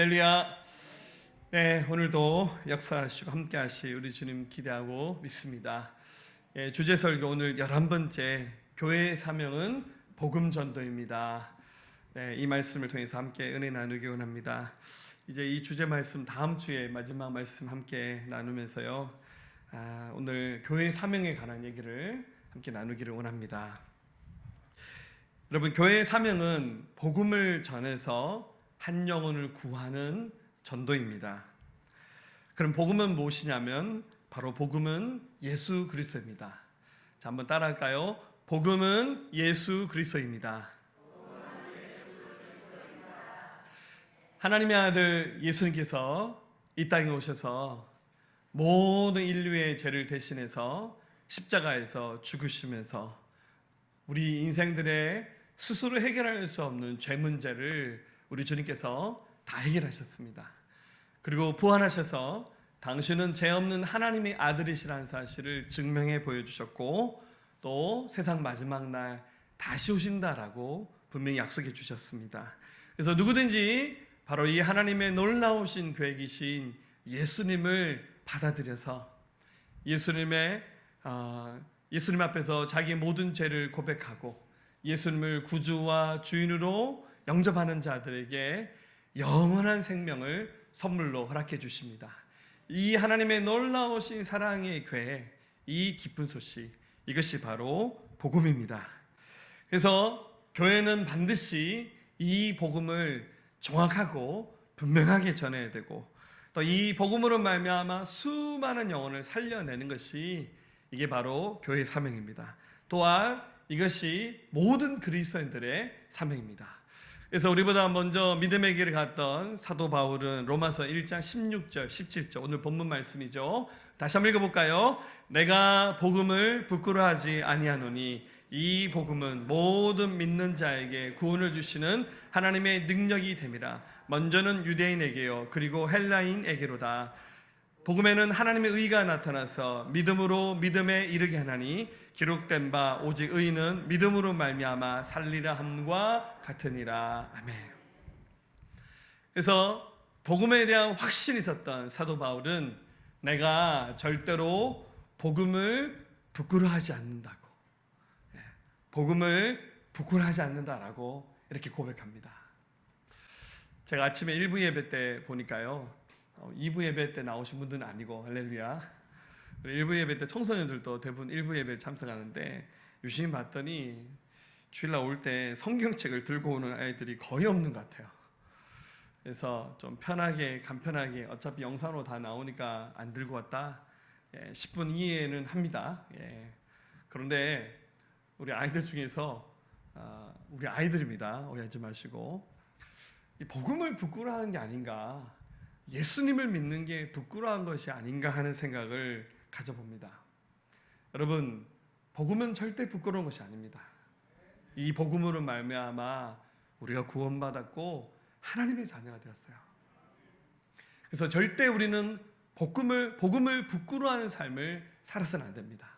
할렐루야. 네, 오늘도 역사하시고 함께하시 우리 주님 기대하고 믿습니다. 주제 설교 오늘 11번째 교회의 사명은 복음 전도입니다. 네, 이 말씀을 통해서 함께 은혜 나누기 원합니다. 이제 이 주제 말씀 다음 주에 마지막 말씀 함께 나누면서요. 오늘 교회의 사명에 관한 얘기를 함께 나누기를 원합니다. 여러분, 교회의 사명은 복음을 전해서 한 영혼을 구하는 전도입니다. 그럼 복음은 무엇이냐면 바로 복음은 예수 그리스도입니다. 자, 한번 따라할까요? 복음은 예수 그리스도입니다. 하나님의 아들 예수님께서 이 땅에 오셔서 모든 인류의 죄를 대신해서 십자가에서 죽으시면서 우리 인생들의 스스로 해결할 수 없는 죄 문제를 우리 주님께서 다 해결하셨습니다. 그리고 부활하셔서 당신은 죄 없는 하나님의 아들이시라는 사실을 증명해 보여주셨고 또 세상 마지막 날 다시 오신다라고 분명히 약속해 주셨습니다. 그래서 누구든지 바로 이 하나님의 놀라우신 계획이신 예수님을 받아들여서 예수님 앞에서 자기의 모든 죄를 고백하고 예수님을 구주와 주인으로 영접하는 자들에게 영원한 생명을 선물로 허락해 주십니다. 이 하나님의 놀라우신 사랑의 계획, 이 기쁜 소식, 이것이 바로 복음입니다. 그래서 교회는 반드시 이 복음을 정확하고 분명하게 전해야 되고 또 이 복음으로 말미암아 수많은 영혼을 살려내는 것이 이게 바로 교회의 사명입니다. 또한 이것이 모든 그리스도인들의 사명입니다. 그래서 우리보다 먼저 믿음의 길을 갔던 사도 바울은 로마서 1장 16절 17절 오늘 본문 말씀이죠. 다시 한번 읽어볼까요? 내가 복음을 부끄러워하지 아니하노니 이 복음은 모든 믿는 자에게 구원을 주시는 하나님의 능력이 됨이라. 먼저는 유대인에게요 그리고 헬라인에게로다. 복음에는 하나님의 의가 나타나서 믿음으로 믿음에 이르게 하나니 기록된 바 오직 의인은 믿음으로 말미암아 살리라 함과 같으니라. 아멘. 그래서 복음에 대한 확신이 있었던 사도 바울은 내가 절대로 복음을 부끄러워하지 않는다고, 복음을 부끄러워하지 않는다라고 이렇게 고백합니다. 제가 아침에 1부 예배 때 보니까요 2부 예배 때 나오신 분들은 아니고 할렐루야 1부 예배 때 청소년들도 대부분 1부 예배에 참석하는데 유심히 봤더니 주일날 올 때 성경책을 들고 오는 아이들이 거의 없는 것 같아요. 그래서 좀 편하게 간편하게 어차피 영상으로 다 나오니까 안 들고 왔다 10분 이해는 합니다. 그런데 우리 아이들 중에서 우리 아이들입니다. 오해하지 마시고 이 복음을 부끄러워하는 게 아닌가, 예수님을 믿는 게 부끄러운 것이 아닌가 하는 생각을 가져봅니다. 여러분, 복음은 절대 부끄러운 것이 아닙니다. 이 복음으로 말미암아 우리가 구원받았고 하나님의 자녀가 되었어요. 그래서 절대 우리는 복음을 부끄러워하는 삶을 살아서는 안 됩니다.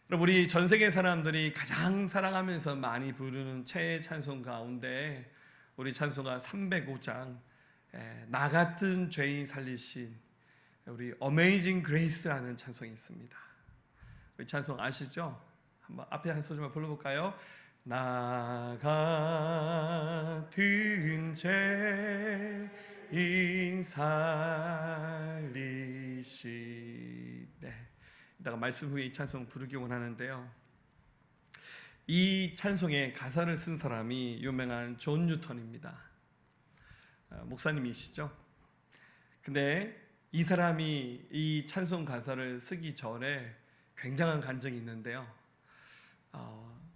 여러분, 우리 전 세계 사람들이 가장 사랑하면서 많이 부르는 최애 찬송 가운데 우리 찬송가 305장 나 같은 죄인 살리신 우리 어메이징 그레이스라는 찬송이 있습니다. 우리 찬송 아시죠? 한번 앞에 한 소절만 불러볼까요? 나 같은 죄인 살리신. 이따가 말씀 후에 이 찬송 부르기 원하는데요. 이 찬송의 가사를 쓴 사람이 유명한 존 뉴턴입니다. 목사님이시죠. 근데 이 사람이 이 찬송 가사를 쓰기 전에 굉장한 간증이 있는데요.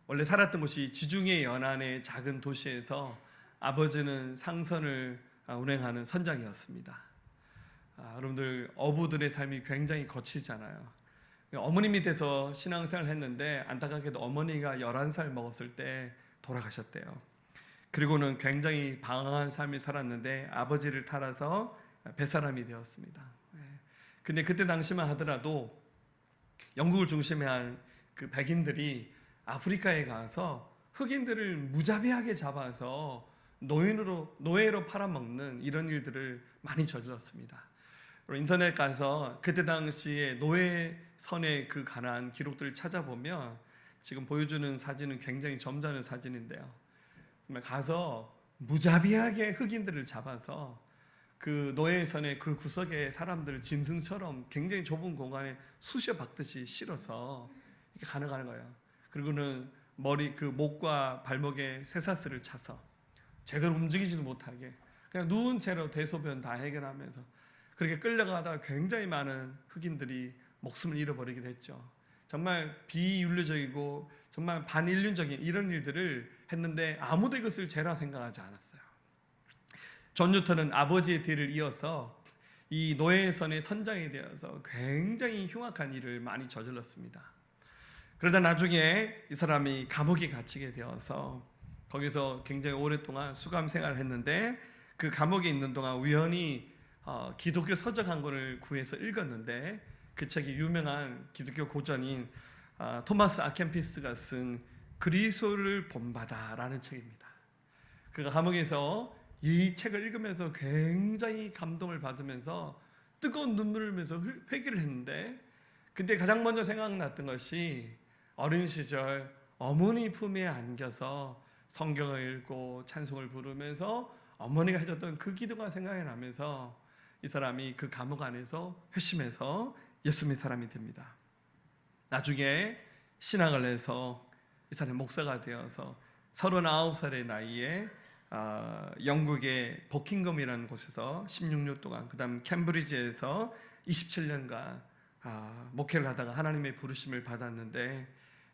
원래 살았던 곳이 지중해 연안의 작은 도시에서 아버지는 상선을 운행하는 선장이었습니다. 여러분들 어부들의 삶이 굉장히 거치잖아요. 어머니 밑에서 신앙생활을 했는데 안타깝게도 어머니가 11살 먹었을 때 돌아가셨대요. 그리고는 굉장히 방황한 삶을 살았는데 아버지를 따라서 뱃사람이 되었습니다. 근데 그때 당시만 하더라도 영국을 중심에 한 그 백인들이 아프리카에 가서 흑인들을 무자비하게 잡아서 노예로 팔아먹는 이런 일들을 많이 저질렀습니다. 인터넷 가서 그때 당시에 노예선의 그 가난 기록들을 찾아보면 지금 보여주는 사진은 굉장히 점잖은 사진인데요. 정말 가서 무자비하게 흑인들을 잡아서 그 노예선의 그 구석에 사람들을 짐승처럼 굉장히 좁은 공간에 쑤셔 박듯이 실어서 이렇게 가능한 거예요. 그리고는 그 목과 발목에 쇠사슬을 차서 제대로 움직이지도 못하게 그냥 누운 채로 대소변 다 해결하면서 그렇게 끌려가다가 굉장히 많은 흑인들이 목숨을 잃어버리기도 했죠. 정말 비윤리적이고 정말 반인륜적인 이런 일들을 했는데 아무도 이것을 죄라 생각하지 않았어요. 존 뉴턴은 아버지의 뒤를 이어서 이 노예선의 선장이 되어서 굉장히 흉악한 일을 많이 저질렀습니다. 그러다 나중에 이 사람이 감옥에 갇히게 되어서 거기서 굉장히 오랫동안 수감 생활을 했는데 그 감옥에 있는 동안 우연히 기독교 서적 한 권을 구해서 읽었는데 그 책이 유명한 기독교 고전인 토마스 아켄피스가 쓴 그리스도를 본받아라는 책입니다. 그가 감옥에서 이 책을 읽으면서 굉장히 감동을 받으면서 뜨거운 눈물을 흘리면서 회개를 했는데 그때 가장 먼저 생각났던 것이 어린 시절 어머니 품에 안겨서 성경을 읽고 찬송을 부르면서 어머니가 해줬던 그 기도가 생각이 나면서 이 사람이 그 감옥 안에서 회심해서 예수 믿는 사람이 됩니다. 나중에 신학을 해서 이 사람이 목사가 되어서 39살의 나이에 영국의 버킹엄이라는 곳에서 16년 동안 그 다음 캠브리지에서 27년간 목회를 하다가 하나님의 부르심을 받았는데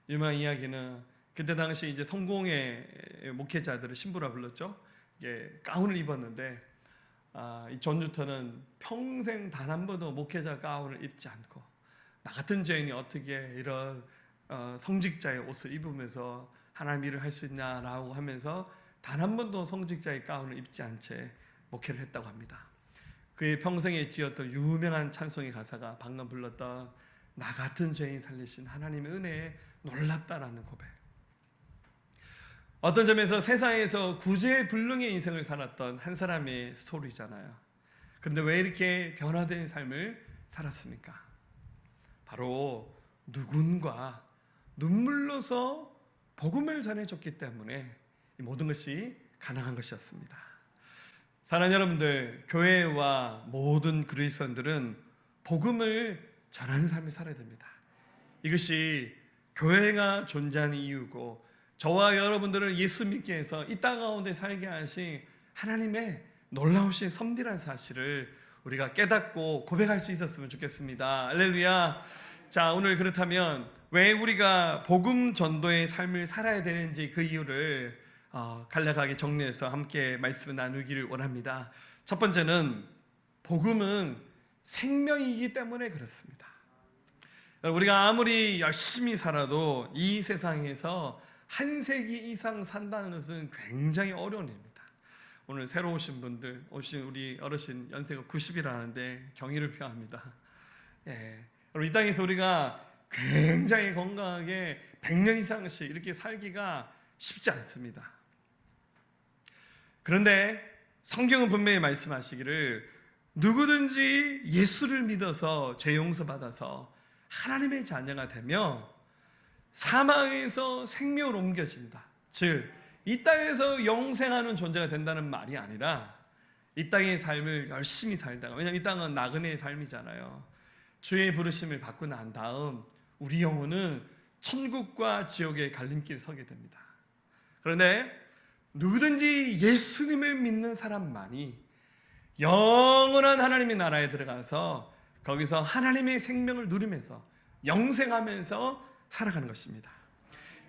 유명한 이야기는 그때 당시 이제 성공의 목회자들을 신부라 불렀죠. 가운을 입었는데 이 존 뉴턴은 평생 단 한 번도 목회자 가운을 입지 않고 나 같은 죄인이 어떻게 이런 성직자의 옷을 입으면서 하나님 일을 할 수 있냐라고 하면서 단 한 번도 성직자의 가운을 입지 않은 채 목회를 했다고 합니다. 그의 평생에 지었던 유명한 찬송의 가사가 방금 불렀던 나 같은 죄인 살리신 하나님의 은혜에 놀랍다라는 고백. 어떤 점에서 세상에서 구제불능의 인생을 살았던 한 사람의 스토리잖아요. 그런데 왜 이렇게 변화된 삶을 살았습니까? 바로 누군가 눈물로서 복음을 전해줬기 때문에 이 모든 것이 가능한 것이었습니다. 사랑하는 여러분들, 교회와 모든 그리스도인들은 복음을 전하는 삶을 살아야 됩니다. 이것이 교회가 존재하는 이유고 저와 여러분들을 예수 믿게 해서 이 땅 가운데 살게 하신 하나님의 놀라우신 섭리라는 사실을 우리가 깨닫고 고백할 수 있었으면 좋겠습니다. 할렐루야. 자, 오늘 그렇다면 왜 우리가 복음 전도의 삶을 살아야 되는지 그 이유를 간략하게 정리해서 함께 말씀을 나누기를 원합니다. 첫 번째는 복음은 생명이기 때문에 그렇습니다. 우리가 아무리 열심히 살아도 이 세상에서 한 세기 이상 산다는 것은 굉장히 어려운 일입니다. 오늘 새로 오신 분들, 오신 우리 어르신 연세가 90이라는데 경의를 표합니다. 이 땅에서 우리가 굉장히 건강하게 100년 이상씩 이렇게 살기가 쉽지 않습니다. 그런데 성경은 분명히 말씀하시기를 누구든지 예수를 믿어서 죄 용서받아서 하나님의 자녀가 되며 사망에서 생명으로 옮겨진다. 즉, 이 땅에서 영생하는 존재가 된다는 말이 아니라 이 땅의 삶을 열심히 살다가, 왜냐하면 이 땅은 나그네의 삶이잖아요. 주의 부르심을 받고 난 다음 우리 영혼은 천국과 지옥의 갈림길에 서게 됩니다. 그런데 누구든지 예수님을 믿는 사람만이 영원한 하나님의 나라에 들어가서 거기서 하나님의 생명을 누리면서 영생하면서 살아가는 것입니다.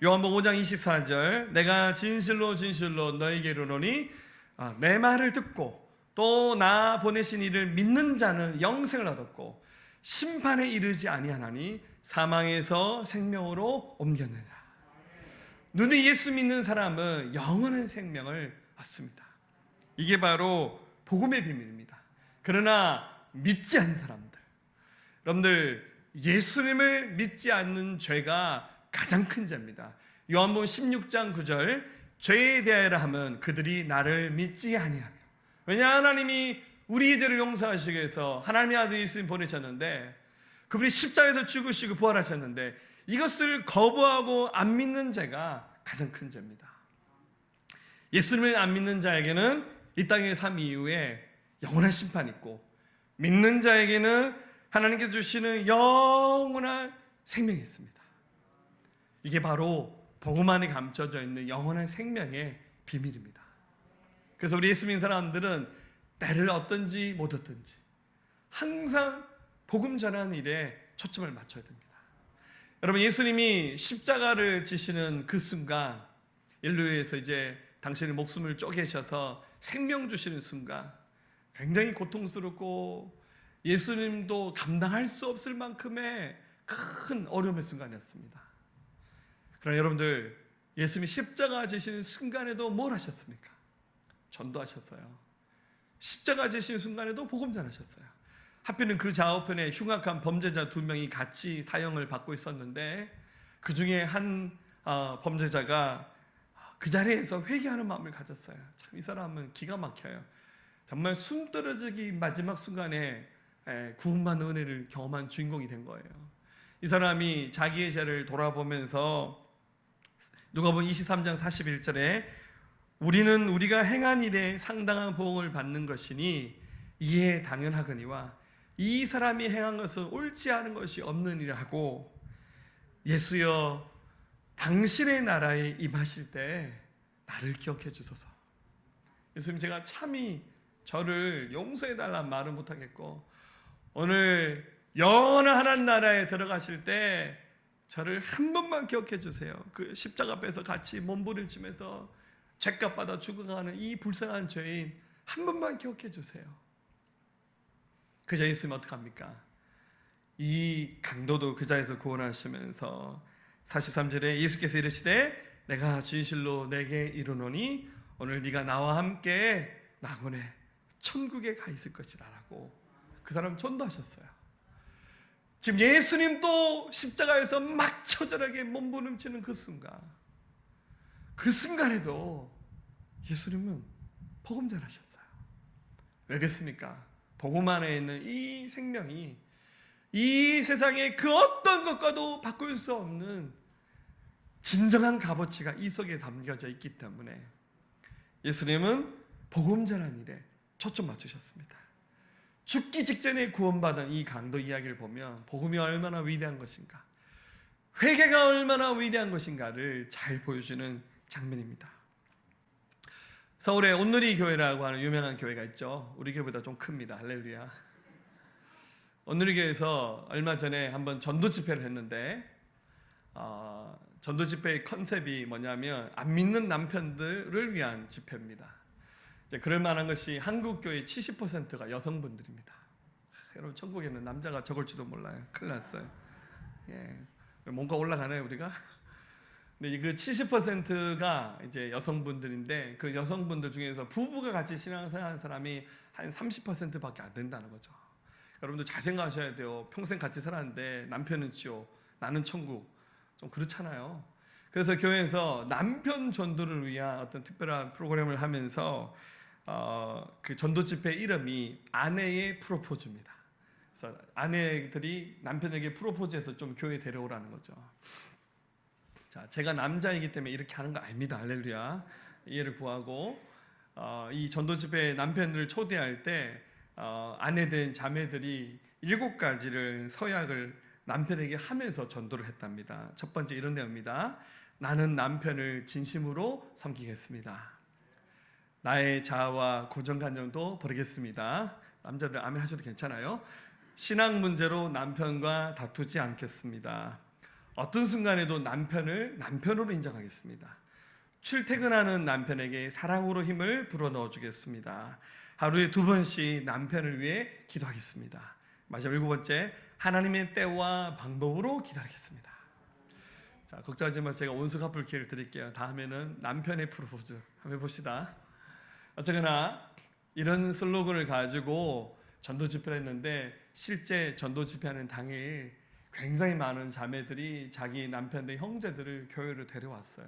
요한복음 5장 24절 내가 진실로 진실로 너에게 이르노니 내 말을 듣고 또 나 보내신 이를 믿는 자는 영생을 얻었고 심판에 이르지 아니하나니 사망에서 생명으로 옮겼느니라. 눈에 예수 믿는 사람은 영원한 생명을 얻습니다. 이게 바로 복음의 비밀입니다. 그러나 믿지 않는 사람들, 여러분들 예수님을 믿지 않는 죄가 가장 큰 죄입니다. 요한복음 16장 9절 죄에 대하여 하면 그들이 나를 믿지 아니하며. 왜냐, 하나님이 우리의 죄를 용서하시기 위해서 하나님의 아들 예수님 보내셨는데, 그분이 십자가에서 죽으시고 부활하셨는데, 이것을 거부하고 안 믿는 자가 가장 큰 죄입니다. 예수님을 안 믿는 자에게는 이 땅의 삶 이후에 영원한 심판이 있고, 믿는 자에게는 하나님께서 주시는 영원한 생명이 있습니다. 이게 바로 복음 안에 감춰져 있는 영원한 생명의 비밀입니다. 그래서 우리 예수 믿는 사람들은 때를 얻든지 못 얻든지 항상 복음 전하는 일에 초점을 맞춰야 됩니다. 여러분, 예수님이 십자가를 지시는 그 순간, 인류에서 이제 당신의 목숨을 쪼개셔서 생명 주시는 순간, 굉장히 고통스럽고 예수님도 감당할 수 없을 만큼의 큰 어려움의 순간이었습니다. 그러나 여러분들, 예수님이 십자가 지시는 순간에도 뭘 하셨습니까? 전도하셨어요. 십자가 지시는 순간에도 복음 전하셨어요. 하필은 그 좌우편에 흉악한 범죄자 2명이 같이 사형을 받고 있었는데, 그 중에 한 범죄자가 그 자리에서 회개하는 마음을 가졌어요. 참, 이 사람은 기가 막혀요. 정말 숨 떨어지기 마지막 순간에 구원받는 은혜를 경험한 주인공이 된 거예요. 이 사람이 자기의 죄를 돌아보면서 누가복음 23장 41절에 우리는 우리가 행한 일에 상당한 보응을 받는 것이니 이에 당연하거니와 이 사람이 행한 것은 옳지 않은 것이 없는 일을 하고, 예수여 당신의 나라에 임하실 때 나를 기억해 주소서. 예수님, 제가 참이 저를 용서해 달라는 말은 못하겠고, 오늘 영원한 하나님 나라에 들어가실 때 저를 한 번만 기억해 주세요. 그 십자가 앞에서 같이 몸부림치면서 죄값 받아 죽어가는 이 불쌍한 죄인 한 번만 기억해 주세요. 그 자리에 있으면 어떡합니까? 이 강도도 그 자리에서 구원하시면서 43절에 예수께서 이르시되 내가 진실로 내게 이르노니 오늘 네가 나와 함께 낙원에 천국에 가 있을 것이라 라고 그 사람 전도하셨어요. 지금 예수님도 십자가에서 막 처절하게 몸부림치는 그 순간에도 예수님은 복음 전하셨어요. 왜 그렇습니까? 복음 안에 있는 이 생명이 이 세상의 그 어떤 것과도 바꿀 수 없는 진정한 값어치가 이 속에 담겨져 있기 때문에 예수님은 복음 전하는 일에 초점 맞추셨습니다. 죽기 직전에 구원받은 이 강도 이야기를 보면 복음이 얼마나 위대한 것인가, 회개가 얼마나 위대한 것인가를 잘 보여주는 장면입니다. 서울에 온누리 교회라고 하는 유명한 교회가 있죠. 우리 교회보다 좀 큽니다. 할렐루야. 온누리 교회에서 얼마 전에 한번 전도 집회를 했는데, 전도 집회의 컨셉이 뭐냐면 안 믿는 남편들을 위한 집회입니다. 그럴 만한 것이 한국 교회 70%가 여성분들입니다. 여러분, 천국에는 남자가 적을지도 몰라요. 큰일 났어요. 예. 뭔가 올라가나요, 우리가? 근데 그 70%가 이제 여성분들인데, 그 여성분들 중에서 부부가 같이 신앙생활하는 사람이 한 30%밖에 안 된다는 거죠. 여러분들 잘 생각하셔야 돼요. 평생 같이 살았는데 남편은 지옥, 나는 천국. 좀 그렇잖아요. 그래서 교회에서 남편 전도를 위한 어떤 특별한 프로그램을 하면서 그 전도 집회 이름이 아내의 프로포즈입니다. 그래서 아내들이 남편에게 프로포즈해서 좀 교회에 데려오라는 거죠. 자, 제가 남자이기 때문에 이렇게 하는 거 아닙니다. 할렐루야. 이해를 구하고 이 전도 집회에 남편들을 초대할 때 아내된 자매들이 7가지를 서약을 남편에게 하면서 전도를 했답니다. 첫 번째 이런 내용입니다. 나는 남편을 진심으로 섬기겠습니다. 나의 자아와 고정관념도 버리겠습니다. 남자들 아멘 하셔도 괜찮아요. 신앙 문제로 남편과 다투지 않겠습니다. 어떤 순간에도 남편을 남편으로 인정하겠습니다. 출퇴근하는 남편에게 사랑으로 힘을 불어넣어 주겠습니다. 하루에 2번씩 남편을 위해 기도하겠습니다. 마지막 7번째, 하나님의 때와 방법으로 기다리겠습니다. 자, 걱정하지 마세요. 제가 온수 갚을 기회를 드릴게요. 다음에는 남편의 프로포즈 한번 해봅시다. 어쨌거나 이런 슬로건을 가지고 전도 집회를 했는데, 실제 전도 집회하는 당일 굉장히 많은 자매들이 자기 남편들, 형제들을 교회로 데려왔어요.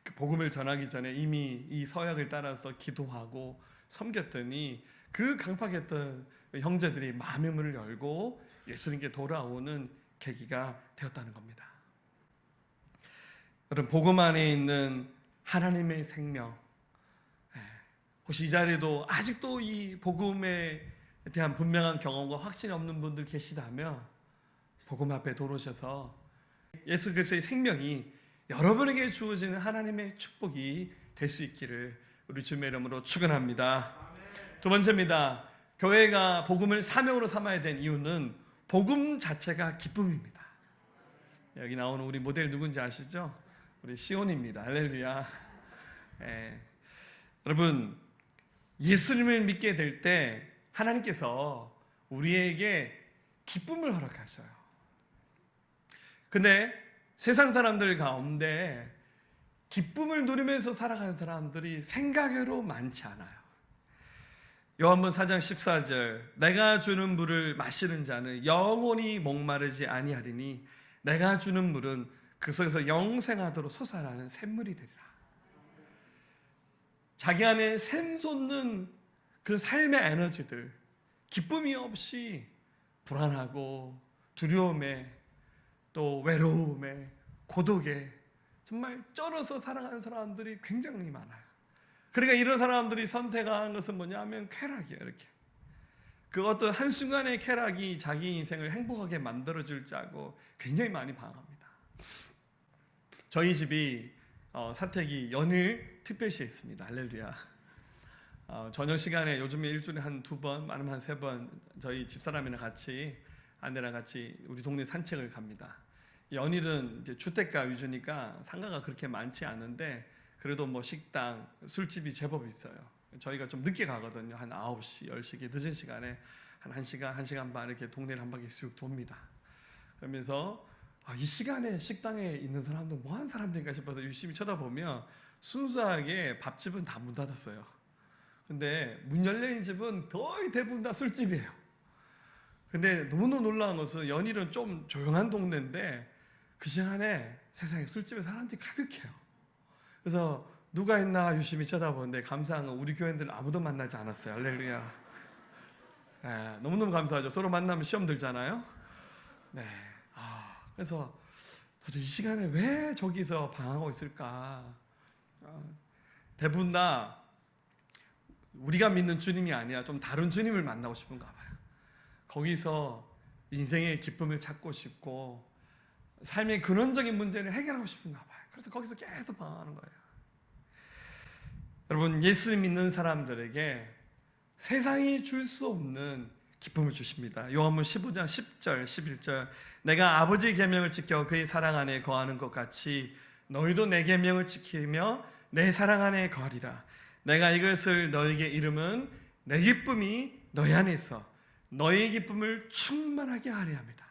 그 복음을 전하기 전에 이미 이 서약을 따라서 기도하고 섬겼더니 그 강팍했던 형제들이 마음의 문을 열고 예수님께 돌아오는 계기가 되었다는 겁니다. 여러분, 복음 안에 있는 하나님의 생명, 혹시 이 자리에도 아직도 이 복음에 대한 분명한 경험과 확신이 없는 분들 계시다면 복음 앞에 돌아오셔서 예수 그리스도의 생명이 여러분에게 주어지는 하나님의 축복이 될 수 있기를 우리 주님의 이름으로 축원합니다. 두 번째입니다. 교회가 복음을 사명으로 삼아야 된 이유는 복음 자체가 기쁨입니다. 여기 나오는 우리 모델 누군지 아시죠? 우리 시온입니다. 할렐루야. 여러분, 예수님을 믿게 될 때 하나님께서 우리에게 기쁨을 허락하셔요. 근데 세상 사람들 가운데 기쁨을 누리면서 살아가는 사람들이 생각외로 많지 않아요. 요한복음 4장 14절, 내가 주는 물을 마시는 자는 영원히 목마르지 아니하리니 내가 주는 물은 그 속에서 영생하도록 솟아나는 샘물이 되리라. 자기 안에 샘솟는 그 삶의 에너지들, 기쁨이 없이 불안하고 두려움에 또 외로움에 고독에 정말 쩔어서 살아가는 사람들이 굉장히 많아요. 그러니까 이런 사람들이 선택한 것은 뭐냐면 쾌락이에요. 이렇게 그 어떤 한순간의 쾌락이 자기 인생을 행복하게 만들어줄 줄 알고 굉장히 많이 방황합니다. 저희 집이 사택이 연일 특별시에 있습니다. 할렐루야. 저녁 시간에 요즘에 일주일에 한 2번, 많으면 한 3번 저희 집사람이랑 같이 아내랑 같이 우리 동네 산책을 갑니다. 연일은 이제 주택가 위주니까 상가가 그렇게 많지 않은데 그래도 뭐 식당, 술집이 제법 있어요. 저희가 좀 늦게 가거든요. 한 9시, 10시 늦은 시간에 한 1시간, 1시간 반 이렇게 동네를 한 바퀴 쑥 돕니다. 그러면서 이 시간에 식당에 있는 사람들 뭐 하는 사람들인가 싶어서 유심히 쳐다보면 순수하게 밥집은 다 문 닫았어요. 근데 문 열린 집은 거의 대부분 다 술집이에요. 근데 너무너무 놀라운 것은 연일은 좀 조용한 동네인데 그 시간에 세상에 술집에 사람들이 가득해요. 그래서 누가 있나 유심히 쳐다보는데 감사한 건 우리 교인들은 아무도 만나지 않았어요. 할렐루야. 너무너무 감사하죠. 서로 만나면 시험 들잖아요. 네. 그래서 도대체 이 시간에 왜 저기서 방황하고 있을까? 대부분 다 우리가 믿는 주님이 아니라 좀 다른 주님을 만나고 싶은가 봐요. 거기서 인생의 기쁨을 찾고 싶고 삶의 근원적인 문제를 해결하고 싶은가 봐요. 그래서 거기서 계속 방황하는 거예요. 여러분, 예수님 믿는 사람들에게 세상이 줄 수 없는 기쁨을 주십니다. 요한복음 15장 10절 11절, 내가 아버지의 계명을 지켜 그의 사랑 안에 거하는 것 같이 너희도 내 계명을 지키며 내 사랑 안에 거하리라. 내가 이것을 너에게 이름은 내 기쁨이 너희 안에 있어 너희의 기쁨을 충만하게 하려 합니다.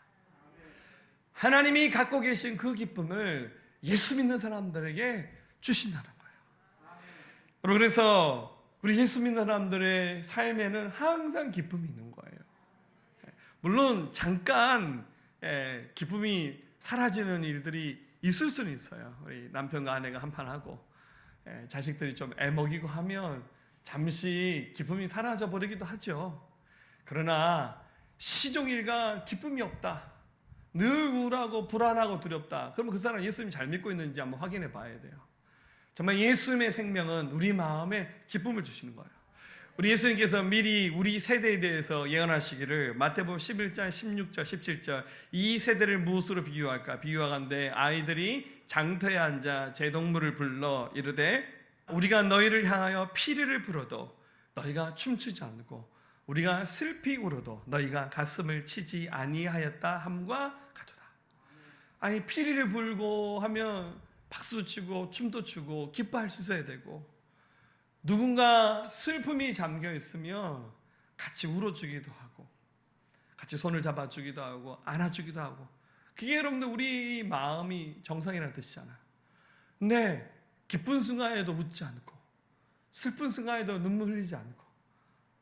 하나님이 갖고 계신 그 기쁨을 예수 믿는 사람들에게 주신다는 거예요. 여러분, 그래서 우리 예수 믿는 사람들의 삶에는 항상 기쁨이 있는 거예요. 물론 잠깐 기쁨이 사라지는 일들이 있을 수는 있어요. 우리 남편과 아내가 한판하고 자식들이 좀 애먹이고 하면 잠시 기쁨이 사라져 버리기도 하죠. 그러나 시종일관 기쁨이 없다, 늘 우울하고 불안하고 두렵다, 그러면 그 사람 예수님 잘 믿고 있는지 한번 확인해 봐야 돼요. 정말 예수님의 생명은 우리 마음에 기쁨을 주시는 거예요. 우리 예수님께서 미리 우리 세대에 대해서 예언하시기를 마태복음 11장 16절 17절, 이 세대를 무엇으로 비유할까? 비유하건대 아이들이 장터에 앉아 제동물을 불러 이르되 우리가 너희를 향하여 피리를 불어도 너희가 춤추지 않고 우리가 슬피 울어도 너희가 가슴을 치지 아니하였다 함과 같도다. 아니, 피리를 불고 하면 박수도 치고 춤도 추고 기뻐할 수 있어야 되고, 누군가 슬픔이 잠겨 있으면 같이 울어주기도 하고 같이 손을 잡아주기도 하고 안아주기도 하고, 그게 여러분들 우리 마음이 정상이라는 뜻이잖아요. 근데 기쁜 순간에도 웃지 않고 슬픈 순간에도 눈물 흘리지 않고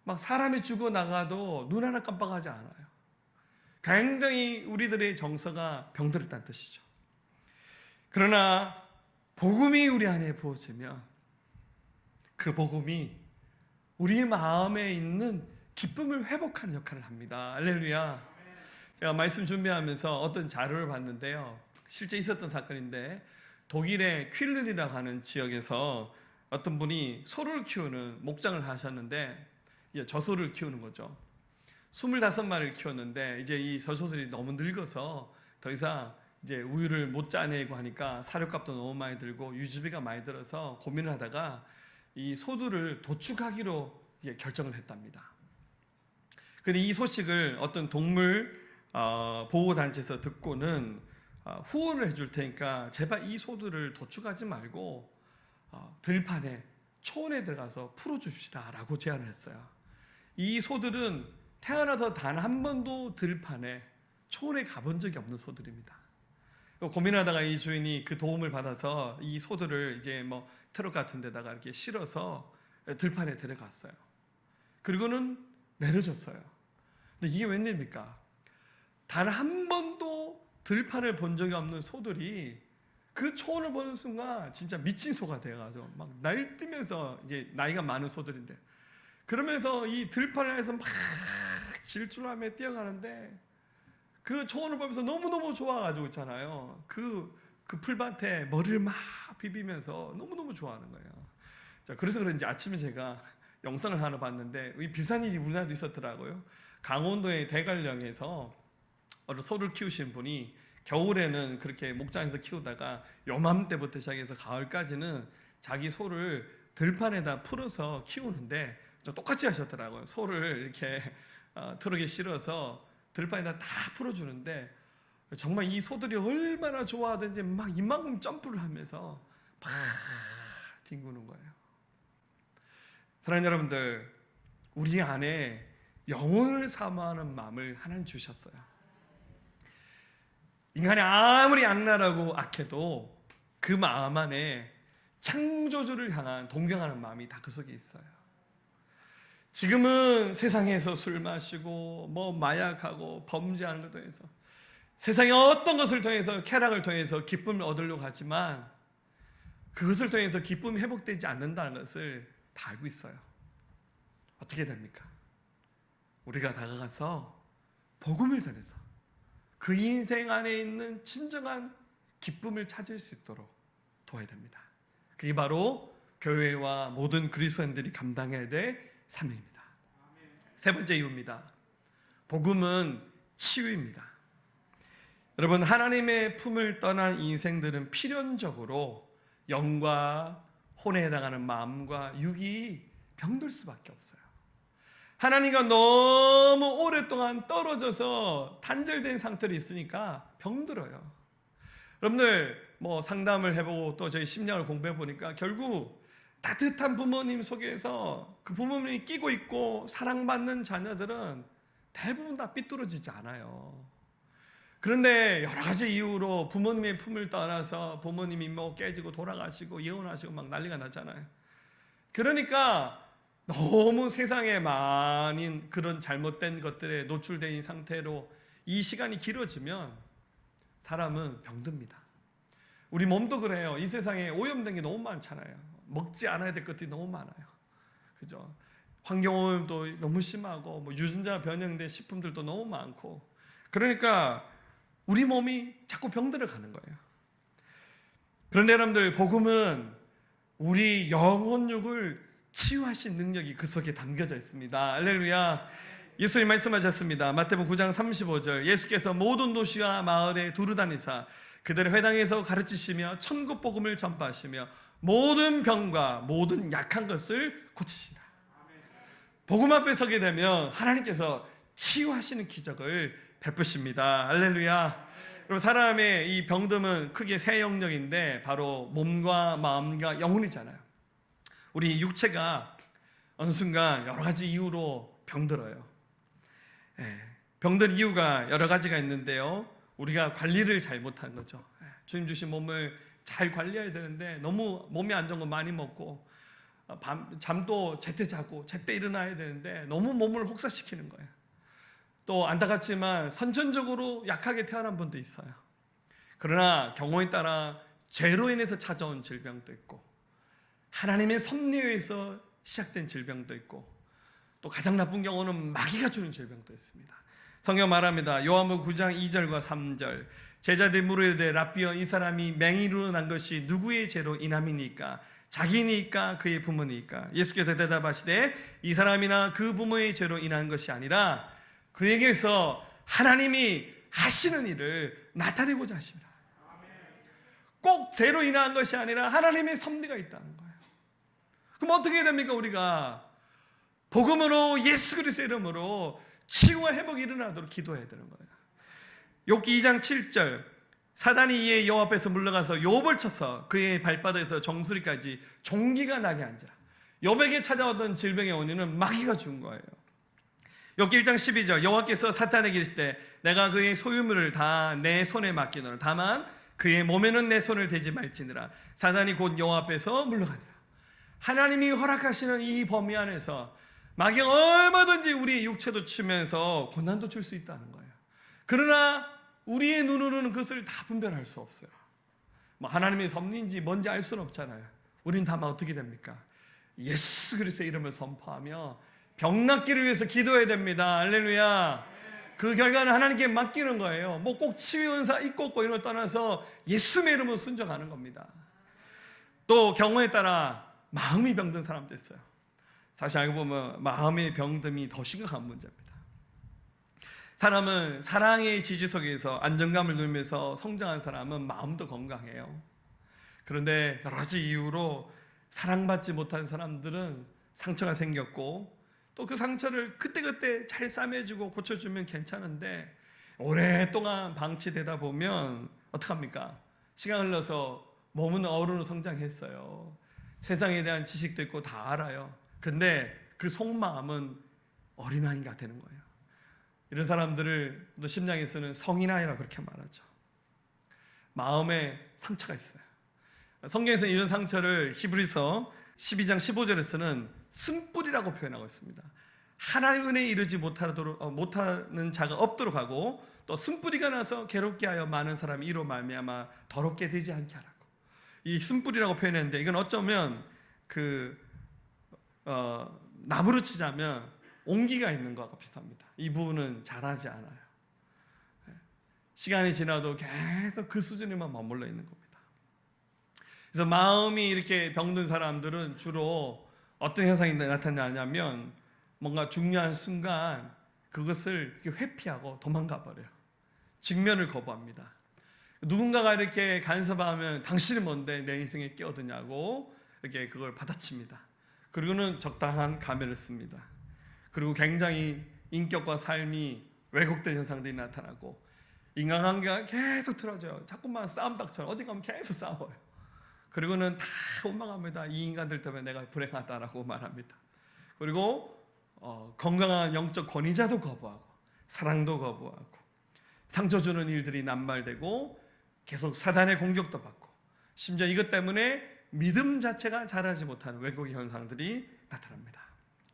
막 사람이 죽어나가도 눈 하나 깜빡하지 않아요. 굉장히 우리들의 정서가 병들었다는 뜻이죠. 그러나 복음이 우리 안에 부어지면 그 복음이 우리 마음에 있는 기쁨을 회복하는 역할을 합니다. 할렐루야. 제가 말씀 준비하면서 어떤 자료를 봤는데요. 실제 있었던 사건인데 독일의 퀼른이라고 하는 지역에서 어떤 분이 소를 키우는 목장을 하셨는데 젖소를 키우는 거죠. 25마리를 키웠는데 이제 이 젖소들이 너무 늙어서 더 이상 이제 우유를 못 짜내고 하니까 사료값도 너무 많이 들고 유지비가 많이 들어서 고민을 하다가 이 소들을 도축하기로 결정을 했답니다. 근데 이 소식을 어떤 동물 보호단체에서 듣고는 후원을 해줄 테니까 제발 이 소들을 도축하지 말고 들판에 초원에 들어가서 풀어줍시다 라고 제안을 했어요. 이 소들은 태어나서 단 한 번도 들판에 초원에 가본 적이 없는 소들입니다. 고민하다가 이 주인이 그 도움을 받아서 이 소들을 이제 뭐 트럭 같은 데다가 이렇게 실어서 들판에 데려갔어요. 그리고는 내려줬어요. 근데 이게 웬일입니까? 단 한 번도 들판을 본 적이 없는 소들이 그 초원을 보는 순간 진짜 미친 소가 돼가지고 막 날뛰면서, 이제 나이가 많은 소들인데, 그러면서 이 들판에서 막 질주하며 뛰어가는데 그 초원을 보면서 너무너무 좋아가지고 있잖아요. 그 풀밭에 머리를 막 비비면서 너무너무 좋아하는 거예요. 자, 그래서 그런지 아침에 제가 영상을 하나 봤는데 이 비슷한 일이 우리나라도 있었더라고요. 강원도의 대관령에서 어느 소를 키우신 분이 겨울에는 그렇게 목장에서 키우다가 요맘때부터 시작해서 가을까지는 자기 소를 들판에다 풀어서 키우는데 똑같이 하셨더라고요. 소를 이렇게 트럭에 실어서 들판에다 다 풀어주는데 정말 이 소들이 얼마나 좋아하든지 막 이만큼 점프를 하면서 막 뒹구는 거예요. 사랑하는 여러분들, 우리 안에 영혼을 사모하는 마음을 하나님 주셨어요. 인간이 아무리 악랄하고 악해도 그 마음 안에 창조주를 향한 동경하는 마음이 다 그 속에 있어요. 지금은 세상에서 술 마시고 뭐 마약하고 범죄하는 걸 통해서 세상의 어떤 것을 통해서, 쾌락을 통해서 기쁨을 얻으려고 하지만 그것을 통해서 기쁨이 회복되지 않는다는 것을 다 알고 있어요. 어떻게 됩니까? 우리가 다가가서 복음을 전해서 그 인생 안에 있는 진정한 기쁨을 찾을 수 있도록 도와야 됩니다. 그게 바로 교회와 모든 그리스도인들이 감당해야 될 사명입니다. 세 번째 이유입니다. 복음은 치유입니다. 여러분, 하나님의 품을 떠난 인생들은 필연적으로 영과 혼에 해당하는 마음과 육이 병들 수밖에 없어요. 하나님과 너무 오랫동안 떨어져서 단절된 상태로 있으니까 병들어요. 여러분들 뭐 상담을 해보고 또 저희 심리학을 공부해 보니까 결국 따뜻한 부모님 속에서 그 부모님이 끼고 있고 사랑받는 자녀들은 대부분 다 삐뚤어지지 않아요. 그런데 여러 가지 이유로 부모님의 품을 떠나서 부모님이 뭐 깨지고 돌아가시고 이혼하시고 막 난리가 나잖아요. 그러니까 너무 세상에 많은 그런 잘못된 것들에 노출되어 있는 상태로 이 시간이 길어지면 사람은 병듭니다. 우리 몸도 그래요. 이 세상에 오염된 게 너무 많잖아요. 먹지 않아야 될 것들이 너무 많아요. 그죠? 환경오염도 너무 심하고 뭐 유전자 변형된 식품들도 너무 많고, 그러니까 우리 몸이 자꾸 병들어 가는 거예요. 그런데 여러분들, 복음은 우리 영혼육을 치유하신 능력이 그 속에 담겨져 있습니다. 할렐루야. 예수님 말씀하셨습니다. 마태복음 9장 35절, 예수께서 모든 도시와 마을에 두루다니사 그들의 회당에서 가르치시며 천국 복음을 전파하시며 모든 병과 모든 약한 것을 고치시라. 복음 앞에 서게 되면 하나님께서 치유하시는 기적을 베푸십니다. 할렐루야. 그럼 사람의 이 병듦은 크게 세 영역인데 바로 몸과 마음과 영혼이잖아요. 우리 육체가 어느 순간 여러 가지 이유로 병들어요. 병들 이유가 여러 가지가 있는데요. 우리가 관리를 잘못한 거죠. 주님 주신 몸을 잘 관리해야 되는데 너무 몸이 안 좋은 거 많이 먹고 잠도 제때 자고 제때 일어나야 되는데 너무 몸을 혹사시키는 거예요. 또 안타깝지만 선천적으로 약하게 태어난 분도 있어요. 그러나 경우에 따라 죄로 인해서 찾아온 질병도 있고, 하나님의 섭리에서 시작된 질병도 있고, 또 가장 나쁜 경우는 마귀가 주는 질병도 있습니다. 성경 말합니다. 요한복음 9장 2절과 3절. 제자들이 물으되 라삐여, 이 사람이 맹인으로 난 것이 누구의 죄로 인함이니까? 자기니까 그의 부모니까? 예수께서 대답하시되 이 사람이나 그 부모의 죄로 인한 것이 아니라 그에게서 하나님이 하시는 일을 나타내고자 하십니다. 꼭 죄로 인한 것이 아니라 하나님의 섭리가 있다는 거예요. 그럼 어떻게 됩니까? 우리가 복음으로, 예수 그리스도의 이름으로 치유와 회복이 일어나도록 기도해야 되는 거예요. 욥기 2장 7절. 사단이 이에 여호와 앞에서 물러가서 욥을 쳐서 그의 발바닥에서 정수리까지 종기가 나게 한지라. 욥에게 찾아왔던 질병의 원인은 마귀가 준 거예요. 욥기 1장 12절. 여호와께서 사탄에게 이르시되 내가 그의 소유물을 다 내 손에 맡기노라. 다만 그의 몸에는 내 손을 대지 말지니라. 사단이 곧 여호와 앞에서 물러가니라. 하나님이 허락하시는 이 범위 안에서 마귀가 얼마든지 우리의 육체도 치면서 고난도 줄 수 있다는 거예요. 그러나 우리의 눈으로는 그것을 다 분별할 수 없어요. 뭐 하나님의 섭리인지 뭔지 알 수는 없잖아요. 우린 다만 어떻게 됩니까? 예수 그리스도의 이름을 선포하며 병 낫기를 위해서 기도해야 됩니다. 할렐루야. 그 결과는 하나님께 맡기는 거예요. 뭐 꼭 치유 은사 있고 없고 이런 걸 떠나서 예수의 이름으로 순종하는 겁니다. 또 경우에 따라 마음이 병든 사람도 있어요. 사실 알고 보면 마음의 병듦이 더 심각한 문제입니다. 사람은 사랑의 지지 속에서 안정감을 누리면서 성장한 사람은 마음도 건강해요. 그런데 여러 가지 이유로 사랑받지 못한 사람들은 상처가 생겼고, 또 그 상처를 그때그때 잘 싸매주고 고쳐주면 괜찮은데 오랫동안 방치되다 보면 어떡합니까? 시간 흘러서 몸은 어른으로 성장했어요. 세상에 대한 지식도 있고 다 알아요. 근데 그 속마음은 어린아이가 되는 거예요. 이런 사람들을 또 심리학에서는 성인아이라고 그렇게 말하죠. 마음에 상처가 있어요. 성경에서는 이런 상처를 히브리서 12장 15절에서는 쓴뿌리라고 표현하고 있습니다. 하나님의 은혜에 이르지 못하는 자가 없도록 하고, 또 쓴뿌리가 나서 괴롭게 하여 많은 사람이 이로 말미암아 더럽게 되지 않게 하라고. 이 쓴뿌리라고 표현했는데 이건 어쩌면 나무로 치자면 옹기가 있는 것과 비슷합니다. 이 부분은 자라지 않아요. 시간이 지나도 계속 그 수준에만 머물러 있는 겁니다. 그래서 마음이 이렇게 병든 사람들은 주로 어떤 현상이 나타나냐면 뭔가 중요한 순간 그것을 회피하고 도망가 버려요. 직면을 거부합니다. 누군가가 이렇게 간섭하면 당신은 뭔데 내 인생에 끼어드냐고 이렇게 그걸 받아칩니다. 그리고는 적당한 가면을 씁니다. 그리고 굉장히 인격과 삶이 왜곡된 현상들이 나타나고 인간관계가 계속 틀어져요. 자꾸만 싸움닭처럼 어디 가면 계속 싸워요. 그리고는 다 원망합니다. 이 인간들 때문에 내가 불행하다라고 말합니다. 그리고 건강한 영적 권위자도 거부하고 사랑도 거부하고 상처 주는 일들이 남발되고 계속 사단의 공격도 받고, 심지어 이것 때문에 믿음 자체가 자라지 못하는 왜곡의 현상들이 나타납니다.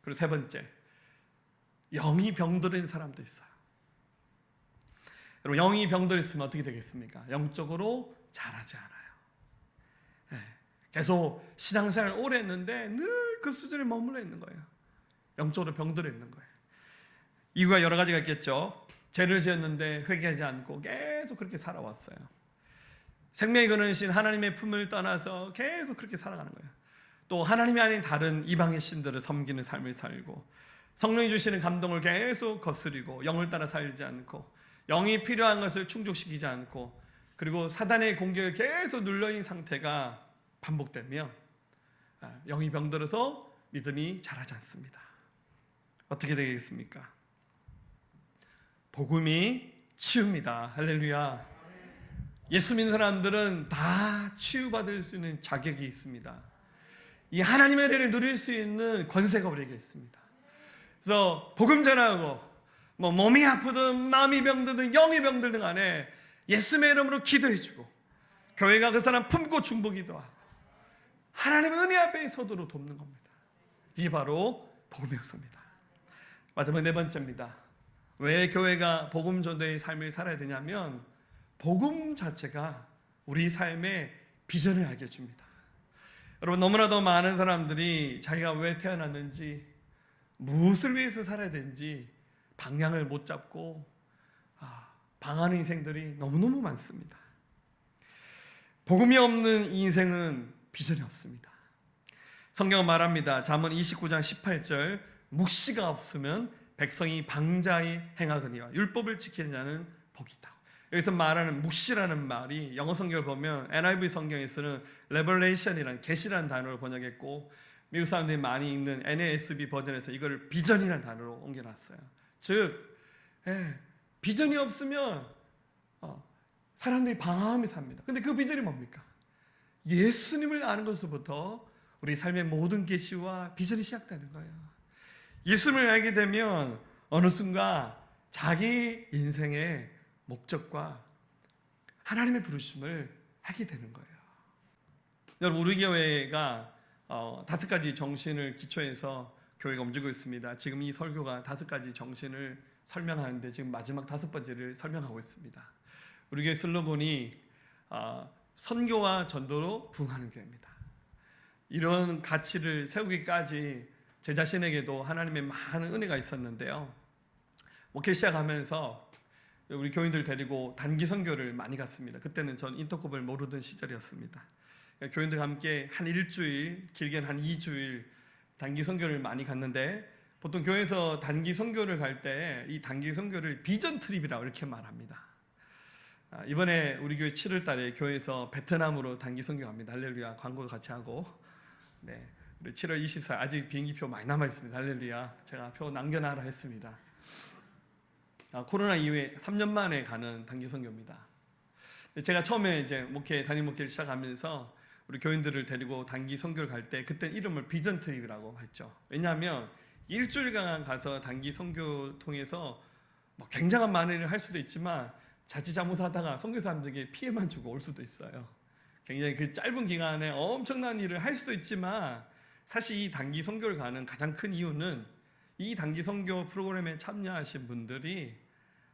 그리고 세 번째, 영이 병들은 사람도 있어요. 여러분, 영이 병들었으면 어떻게 되겠습니까? 영적으로 자라지 않아요. 계속 신앙생활 오래 했는데 늘 그 수준에 머물러 있는 거예요. 영적으로 병들어 있는 거예요. 이유가 여러 가지가 있겠죠. 죄를 지었는데 회개하지 않고 계속 그렇게 살아왔어요. 생명이 거느신 하나님의 품을 떠나서 계속 그렇게 살아가는 거예요. 또 하나님이 아닌 다른 이방의 신들을 섬기는 삶을 살고, 성령이 주시는 감동을 계속 거스리고 영을 따라 살지 않고, 영이 필요한 것을 충족시키지 않고, 그리고 사단의 공격을 계속 눌러있는 상태가 반복되면 영이 병들어서 믿음이 자라지 않습니다. 어떻게 되겠습니까? 복음이 치유입니다. 할렐루야. 예수 믿는 사람들은 다 치유받을 수 있는 자격이 있습니다. 이 하나님의 은혜를 누릴 수 있는 권세가 우리에게 있습니다. 그래서 복음 전하고 몸이 아프든 마음이 병들든 영이 병들든 간에 예수의 이름으로 기도해주고, 교회가 그 사람 품고 중보기도 하고 하나님의 은혜 앞에 서도록 돕는 겁니다. 이게 바로 복음의 역사입니다. 마지막 네 번째입니다. 왜 교회가 복음 전도의 삶을 살아야 되냐면 복음 자체가 우리 삶의 비전을 알게 해줍니다. 여러분, 너무나도 많은 사람들이 자기가 왜 태어났는지, 무엇을 위해서 살아야 되는지 방향을 못 잡고 방하는 인생들이 너무너무 많습니다. 복음이 없는 이 인생은 비전이 없습니다. 성경은 말합니다. 잠언 29장 18절, 묵시가 없으면 백성이 방자히 행하거니와 율법을 지키는 자는 복이 있다. 여기서 말하는 묵시라는 말이 영어 성경을 보면 NIV 성경에서는 Revelation이라는 계시라는 단어로 번역했고, 미국 사람들이 많이 읽는 NASB 버전에서 이걸 비전이라는 단어로 옮겨놨어요. 즉 비전이 없으면 사람들이 방황하며 삽니다. 근데 그 비전이 뭡니까? 예수님을 아는 것부터 우리 삶의 모든 계시와 비전이 시작되는 거예요. 예수님을 알게 되면 어느 순간 자기 인생의 목적과 하나님의 부르심을 알게 되는 거예요. 여러분, 우리 교회가 5가지 정신을 기초해서 교회가 움직이고 있습니다. 지금 이 설교가 5가지 정신을 설명하는데 지금 마지막 5번째를 설명하고 있습니다. 우리 교회 슬로건이 선교와 전도로 부흥하는 교회입니다. 이런 가치를 세우기까지 제 자신에게도 하나님의 많은 은혜가 있었는데요. 목회 시작하면서 우리 교인들 데리고 단기 선교를 많이 갔습니다. 그때는 전 인터콥을 모르던 시절이었습니다. 교인들과 함께 한 일주일, 길게는 한 2주일 단기 선교를 많이 갔는데, 보통 교회에서 단기 선교를 갈 때 이 단기 선교를 비전 트립이라고 이렇게 말합니다. 이번에 우리 교회 7월 달에 교회에서 베트남으로 단기 선교 갑니다. 할렐루야. 광고도 같이 하고. 네. 우리 7월 24일 아직 비행기표 많이 남아 있습니다. 할렐루야. 제가 표 남겨놔라 했습니다. 코로나 이후에 3년 만에 가는 단기 선교입니다. 제가 처음에 이제 단임 목회를 시작하면서 우리 교인들을 데리고 단기 선교를 갈 때 그때 이름을 비전 트립이라고 했죠. 왜냐하면 일주일간 가서 단기 선교 통해서 굉장한 많은 일을 할 수도 있지만 자칫 잘못하다가 선교사님들에게 피해만 주고 올 수도 있어요. 굉장히 그 짧은 기간에 엄청난 일을 할 수도 있지만, 사실 이 단기 선교를 가는 가장 큰 이유는 이 단기 선교 프로그램에 참여하신 분들이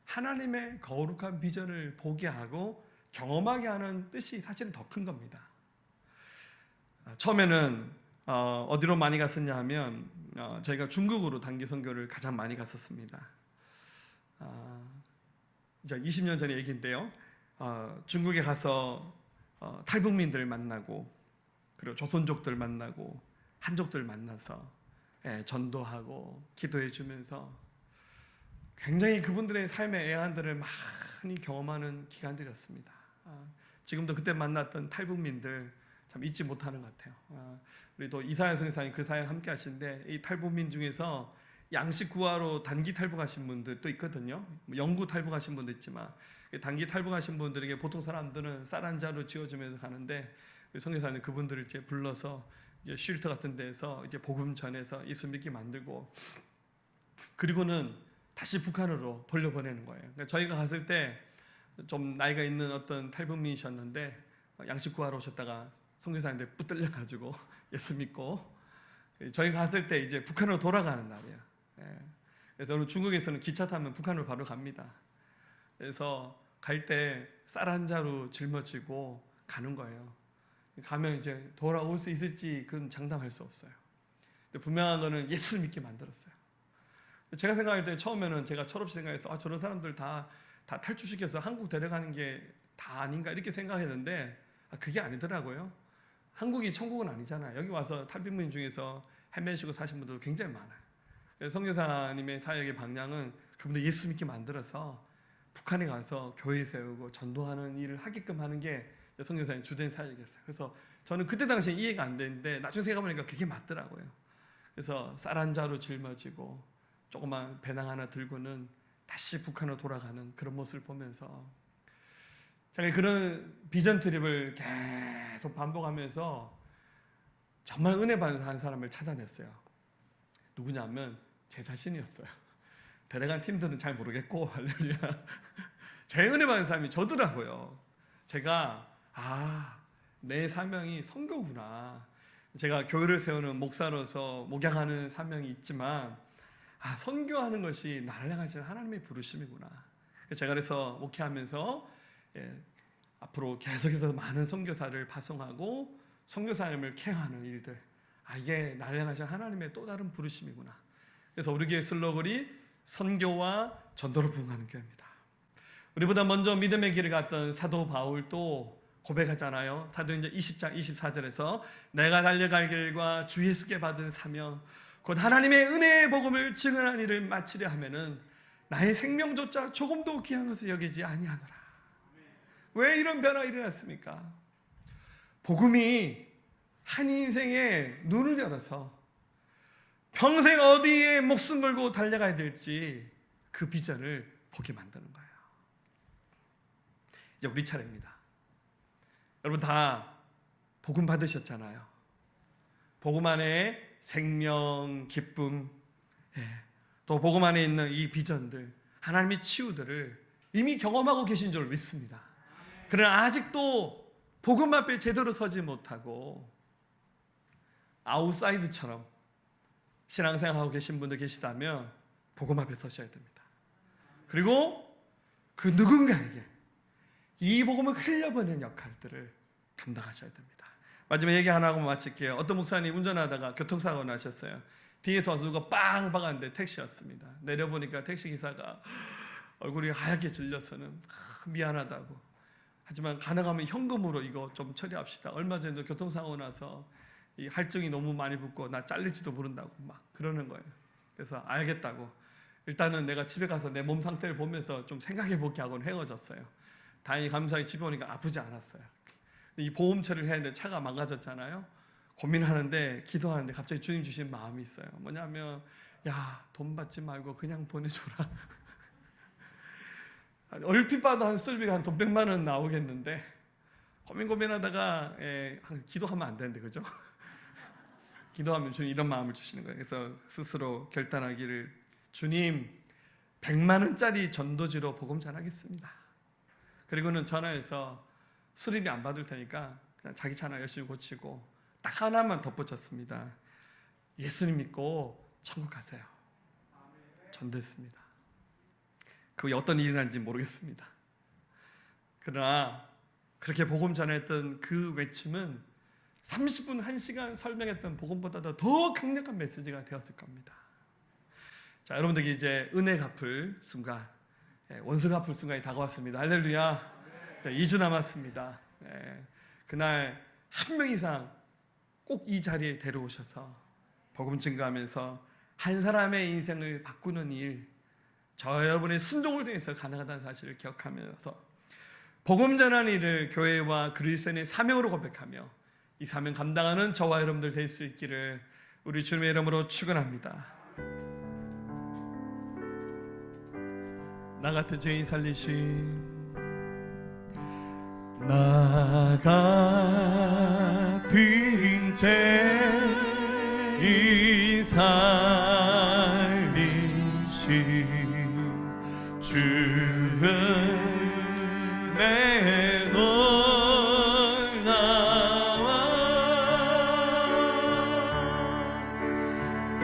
하나님의 거룩한 비전을 보게 하고 경험하게 하는 뜻이 사실은 더 큰 겁니다. 처음에는 어디로 많이 갔었냐 하면 저희가 중국으로 단기 선교를 가장 많이 갔었습니다. 이제 20년 전의 얘기인데요. 중국에 가서 탈북민들 만나고, 그리고 조선족들 만나고, 한족들 만나서 전도하고 기도해 주면서 굉장히 그분들의 삶의 애환들을 많이 경험하는 기간들이었습니다. 지금도 그때 만났던 탈북민들 참 잊지 못하는 것 같아요. 우리 또 이사야 선교사님 그 사역 함께 하시는데, 이 탈북민 중에서 양식 구하러 단기 탈북하신 분들도 있거든요. 영구 탈북하신 분도 있지만, 단기 탈북하신 분들에게 보통 사람들은 쌀 한 자루 지어주면서 가는데, 선교사님 그분들을 이제 불러서 이제 쉴터 같은 데서 이제 복음 전해서 예수 믿게 만들고, 그리고는 다시 북한으로 돌려보내는 거예요. 그러니까 저희가 갔을 때 좀 나이가 있는 어떤 탈북민이셨는데 양식 구하러 오셨다가 선교사님들 붙들려 가지고 예수 믿고, 저희가 갔을 때 이제 북한으로 돌아가는 날이에요. 그래서 오늘 중국에서는 기차 타면 북한으로 바로 갑니다. 그래서 갈 때 쌀 한 자루 짊어지고 가는 거예요. 가면 이제 돌아올 수 있을지 그건 장담할 수 없어요. 근데 분명한 거는 예수 믿게 만들었어요. 제가 생각할 때 처음에는 제가 철없이 생각해서 저런 사람들 다 탈출시켜서 한국 데려가는 게 다 아닌가 이렇게 생각했는데, 그게 아니더라고요. 한국이 천국은 아니잖아요. 여기 와서 탈북민 중에서 헤매시고 사신 분들 굉장히 많아요. 선교사님의 사역의 방향은 그분들 예수 믿게 만들어서 북한에 가서 교회 세우고 전도하는 일을 하게끔 하는 게 선교사님 주된 사역이었어요. 그래서 저는 그때 당시에 이해가 안 되는데 나중에 생각해보니까 그게 맞더라고요. 그래서 쌀 한 자루 짊어지고 조그만 배낭 하나 들고는 다시 북한으로 돌아가는 그런 모습을 보면서 제가 그런 비전 트립을 계속 반복하면서 정말 은혜 받는 한 사람을 찾아냈어요. 누구냐면 제 자신이었어요. 데려간 팀들은 잘 모르겠고, 할렐루야. 제일 은혜 받는 사람이 저더라고요. 제가 내 사명이 선교구나. 제가 교회를 세우는 목사로서 목양하는 사명이 있지만 선교하는 것이 나를 향하신 하나님의 부르심이구나. 제가 그래서 목회하면서 앞으로 계속해서 많은 선교사를 파송하고 선교사 삶을 케어하는 일들, 이게 나를 향하신 하나님의 또 다른 부르심이구나. 그래서 우리 교회 슬로건이 선교와 전도를 부흥하는 교회입니다. 우리보다 먼저 믿음의 길을 갔던 사도 바울도 고백하잖아요. 사도행전 20장 24절에서 내가 달려갈 길과 주 예수께 받은 사명 곧 하나님의 은혜의 복음을 증언한 일을 마치려 하면은 나의 생명조차 조금도 귀한 것을 여기지 아니하노라. 왜 이런 변화가 일어났습니까? 복음이 한 인생의 눈을 열어서 평생 어디에 목숨 걸고 달려가야 될지 그 비전을 보게 만드는 거예요. 이제 우리 차례입니다. 여러분 다 복음 받으셨잖아요. 복음 안에 생명, 기쁨, 또 복음 안에 있는 이 비전들, 하나님의 치유들을 이미 경험하고 계신 줄 믿습니다. 그러나 아직도 복음 앞에 제대로 서지 못하고 아웃사이드처럼 신앙생활하고 계신 분들 계시다면 복음 앞에 서셔야 됩니다. 그리고 그 누군가에게 이 복음을 흘려보내는 역할들을 감당하셔야 됩니다. 마지막 얘기 하나 하고 마칠게요. 어떤 목사님 운전하다가 교통사고가 나셨어요. 뒤에서 와서 누가 빵 박았는데 택시였습니다. 내려보니까 택시기사가 얼굴이 하얗게 질려서는 미안하다고, 하지만 가능하면 현금으로 이거 좀 처리합시다. 얼마 전에도 교통사고 나서 이 할증이 너무 많이 붙고 나 잘릴지도 모른다고 막 그러는 거예요. 그래서 알겠다고 일단은 내가 집에 가서 내 몸 상태를 보면서 좀 생각해 보게 하고는 헤어졌어요. 다행히 감사히 집에 오니까 아프지 않았어요. 이 보험 처리를 해야 되는데 차가 망가졌잖아요. 고민하는데 기도하는데 갑자기 주님 주신 마음이 있어요. 뭐냐면 돈 받지 말고 그냥 보내줘라. 얼핏 봐도 한 수리비가 한 돈 100만 원 나오겠는데 고민하다가 기도하면 안 되는데 그죠? 기도하면 주님 이런 마음을 주시는 거예요. 그래서 스스로 결단하기를, 주님 100만 원짜리 전도지로 복음 전하겠습니다. 그리고는 전화해서 수리비 안 받을 테니까 그냥 자기 차나 열심히 고치고 딱 하나만 덧붙였습니다. 예수님 믿고 천국 가세요. 전도했습니다. 그게 어떤 일이 났는지 모르겠습니다. 그러나 그렇게 복음 전했던 그 외침은 30분 1시간 설명했던 복음보다도 더 강력한 메시지가 되었을 겁니다. 자, 여러분들에게 이제 은혜 갚을 순간, 원수 갚을 순간이 다가왔습니다. 할렐루야. 자, 2주 남았습니다. 그날 한 명 이상 꼭 이 자리에 데려오셔서 복음 증거하면서 한 사람의 인생을 바꾸는 일, 저 여러분의 순종을 통해서 가능하다는 사실을 기억하면서 복음 전하는 일을 교회와 그리스도인의 사명으로 고백하며 이 사명 감당하는 저와 여러분들 될 수 있기를 우리 주님의 이름으로 축원합니다. 나 같은 죄인 살리신, 나 같은 죄인 살리신 주는 내 놀라워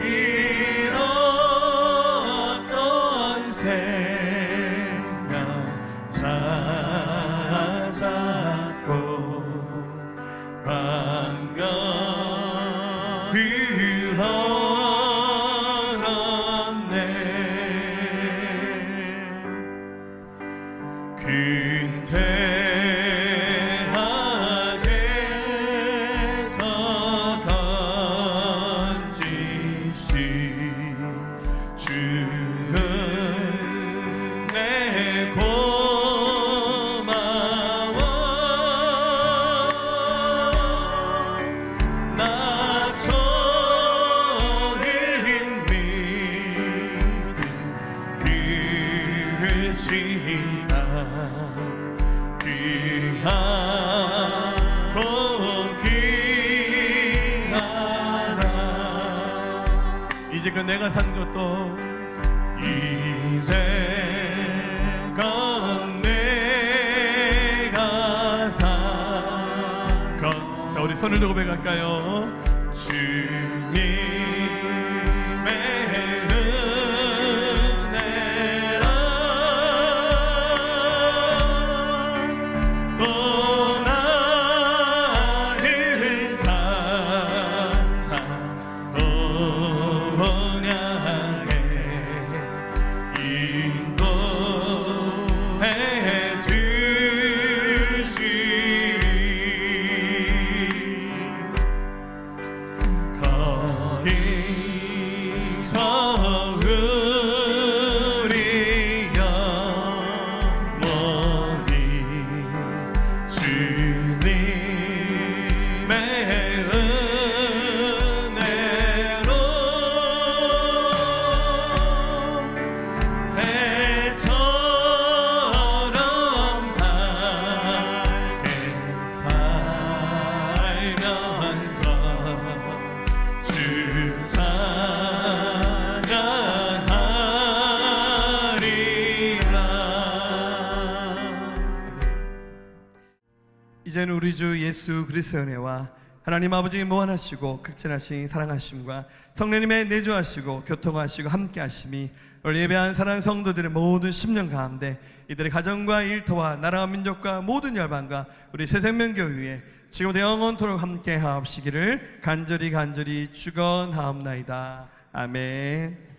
잃었던 생명 찾았고 반갑이 근대하게서 건지신 주는 내 고마워 나 처인 믿음 그 시간 귀하고 귀하다. 이제 그 내가 산 것도 이제껏 내가 산 것. 자, 우리 손을 들고 고백할까요? 주님의 은혜라 또 우리 주 예수 그리스도의 은혜와 하나님 아버지의 무한하시고 극진하신 사랑하심과 성령님의 내주하시고 교통하시고 함께하심이 오늘 예배한 사랑하는 성도들의 모든 심령 가운데 이들의 가정과 일터와 나라와 민족과 모든 열방과 우리 새생명교회에 지금부터 영원토록 함께하옵시기를 간절히 축원하옵나이다. 아멘.